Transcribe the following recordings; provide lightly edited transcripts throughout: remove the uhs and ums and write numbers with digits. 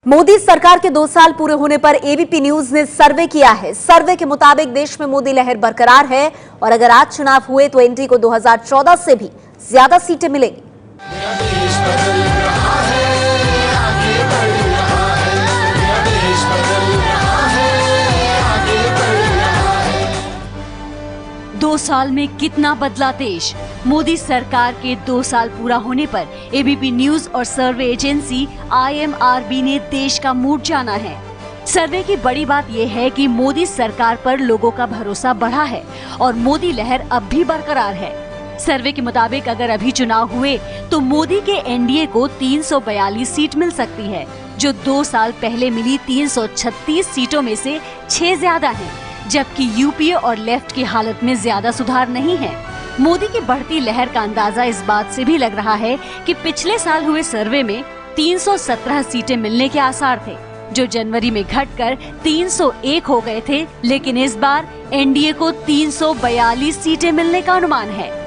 मोदी सरकार के 2 साल पूरे होने पर एबीपी न्यूज ने सर्वे किया है। सर्वे के मुताबिक देश में मोदी लहर बरकरार है और अगर आज चुनाव हुए तो एनडीए को 2014 से भी ज्यादा सीटें मिलेंगी। 2 साल में कितना बदला देश। मोदी सरकार के 2 साल पूरा होने पर एबीपी न्यूज और सर्वे एजेंसी IMRB ने देश का मूड जाना है। सर्वे की बड़ी बात यह है कि मोदी सरकार पर लोगों का भरोसा बढ़ा है और मोदी लहर अब भी बरकरार है। सर्वे के मुताबिक अगर अभी चुनाव हुए तो मोदी के एनडीए को 342 सीट मिल सकती है, जो 2 साल पहले मिली 336 सीटों में से 6 ज्यादा है, जबकि यूपीए और लेफ्ट की हालत में ज्यादा सुधार नहीं है। मोदी की बढ़ती लहर का अंदाजा इस बात से भी लग रहा है कि पिछले साल हुए सर्वे में 317 सीटें मिलने के आसार थे, जो जनवरी में घटकर 301 हो गए थे, लेकिन इस बार एनडीए को 342 सीटें मिलने का अनुमान है।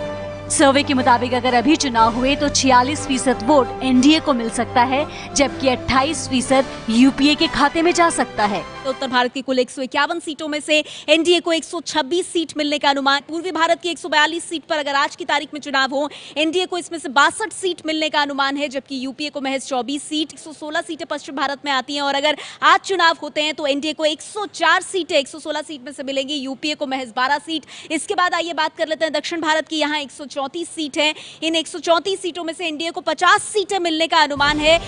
सर्वे के मुताबिक अगर अभी चुनाव हुए तो 46% वोट एनडीए को मिल सकता है, जबकि 28% यूपीए के खाते में जा सकता है। तो उत्तर भारत की कुल 151 सीटों में से एनडीए को 126 सीट मिलने का अनुमान। पूर्वी भारत की 142 सीट पर अगर आज की तारीख में चुनाव हो, एनडीए को इसमें से 62 सीट मिलने का अनुमान है, जबकि यूपीए को महज 24 सीट। 116 सीटें पश्चिम भारत में आती हैं और अगर आज चुनाव होते हैं तो एनडीए को 104 सीटें 116 सीट में से मिलेंगी, यूपीए को महज 12 सीट। इसके बाद आइए बात कर लेते हैं दक्षिण भारत की। यहाँ 134 सीट है। इन 134 सीटों में से एनडीए को 50 सीटें मिलने का अनुमान है।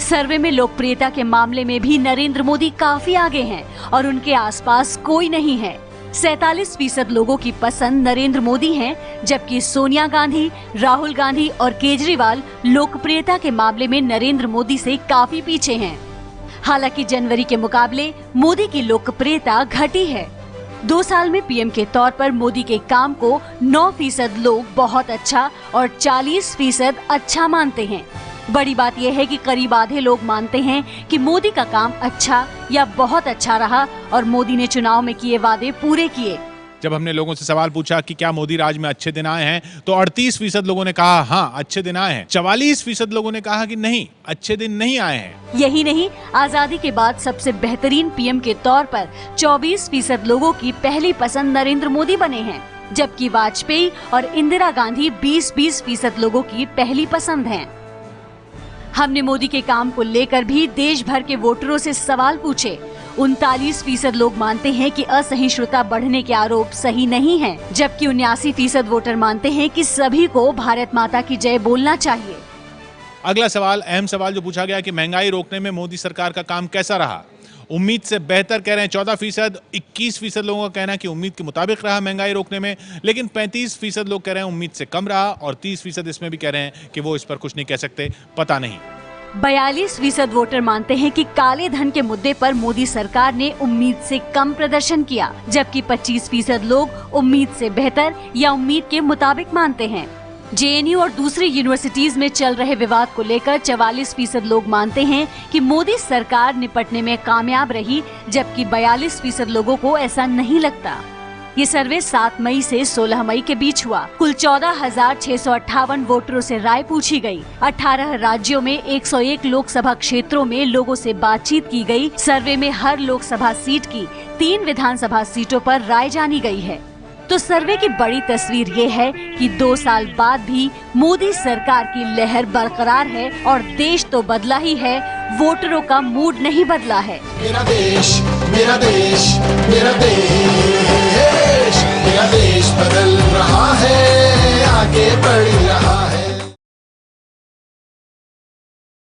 सर्वे में लोकप्रियता के मामले में भी नरेंद्र मोदी काफी आगे हैं और उनके आसपास कोई नहीं है। 47% लोगों की पसंद नरेंद्र मोदी हैं, जबकि सोनिया गांधी, राहुल गांधी और केजरीवाल लोकप्रियता के मामले में नरेंद्र मोदी से काफी पीछे हैं। हालांकि जनवरी के मुकाबले मोदी की लोकप्रियता घटी है। 2 साल में पीएम के तौर पर मोदी के काम को 9% लोग बहुत अच्छा और 40% अच्छा मानते हैं। बड़ी बात यह है कि करीब आधे लोग मानते हैं कि मोदी का काम अच्छा या बहुत अच्छा रहा और मोदी ने चुनाव में किए वादे पूरे किए। जब हमने लोगों से सवाल पूछा कि क्या मोदी राज में अच्छे दिन आए हैं, तो 38% लोगों ने कहा हाँ अच्छे दिन आए हैं। 44% लोगों ने कहा कि नहीं, अच्छे दिन नहीं आए हैं। यही नहीं, आजादी के बाद सबसे बेहतरीन पीएम के तौर पर 24% लोगों की पहली पसंद नरेंद्र मोदी बने हैं, जबकि वाजपेयी और इंदिरा गांधी 20% लोगों की पहली पसंद हैं। हमने मोदी के काम को लेकर भी देश भर के वोटरों से सवाल पूछे। 39% लोग मानते हैं कि असहिष्णुता बढ़ने के आरोप सही नहीं है, जबकि 79% वोटर मानते हैं कि सभी को भारत माता की जय बोलना चाहिए। अगला सवाल, अहम सवाल जो पूछा गया कि महंगाई रोकने में मोदी सरकार का काम कैसा रहा। उम्मीद से बेहतर कह रहे हैं 14%, 21% लोगों का कहना है कि उम्मीद के मुताबिक रहा महंगाई रोकने में, लेकिन 35% लोग कह रहे हैं उम्मीद से कम रहा और 30% इसमें भी कह रहे हैं कि वो इस पर कुछ नहीं कह सकते, पता नहीं। 42% वोटर मानते हैं कि काले धन के मुद्दे पर मोदी सरकार ने उम्मीद से कम प्रदर्शन किया, जबकि 25% लोग उम्मीद से बेहतर या उम्मीद के मुताबिक मानते हैं। जेएनयू और दूसरी यूनिवर्सिटीज में चल रहे विवाद को लेकर 44% लोग मानते हैं कि मोदी सरकार निपटने में कामयाब रही, जबकि 42% लोगों को ऐसा नहीं लगता। ये सर्वे 7 मई से 16 मई के बीच हुआ। कुल 14,658 वोटरों से राय पूछी गई। 18 राज्यों में 101 लोकसभा क्षेत्रों में लोगों से बातचीत की गई। सर्वे में हर लोकसभा सीट की 3 विधानसभा सीटों पर राय जानी गई है। तो सर्वे की बड़ी तस्वीर ये है कि 2 साल बाद भी मोदी सरकार की लहर बरकरार है और देश तो बदला ही है, वोटरों का मूड नहीं बदला है। मेरा देश, मेरा देश, मेरा देश।